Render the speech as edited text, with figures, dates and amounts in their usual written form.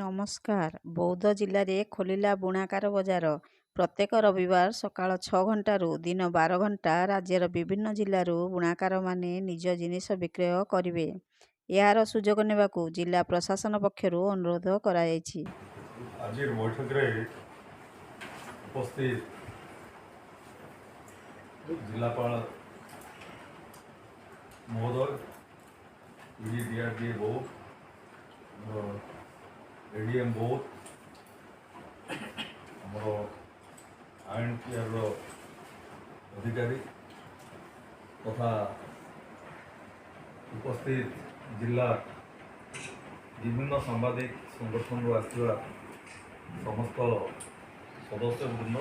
ନମସ୍କାର। ବୌଦ୍ଧ ଜିଲ୍ଲାରେ ଖୋଲିଲା ବୁଣାକାର ବଜାର। ପ୍ରତ୍ୟେକ ରବିବାର ସକାଳ 6 ଘଣ୍ଟାରୁ ଦିନ 12 ଘଣ୍ଟା ରାଜ୍ୟର ବିଭିନ୍ନ ଜିଲ୍ଲାରୁ ବୁଣାକାରମାନେ ନିଜ ଜିନିଷ ବିକ୍ରୟ କରିବେ। ଏହାର ସୁଯୋଗ ନେବାକୁ ଜିଲ୍ଲା ପ୍ରଶାସନ ପକ୍ଷରୁ ଅନୁରୋଧ କରାଯାଇଛି। ଆଜି ବୈଠକରେ ଉପସ୍ଥିତ ଜିଲ୍ଲାପାଳ ମହୋଦୟ, DRDA ବୋର୍ଡ, ADM ବୋର୍ଡ, ଆମର INTR ଅଧିକାରୀ ତଥା ଉପସ୍ଥିତ ଜିଲ୍ଲା ବିଭିନ୍ନ ସାମ୍ବାଦିକ ସଂଗଠନରୁ ଆସିଥିବା ସମସ୍ତ ସଦସ୍ୟବୃନ୍ଦ,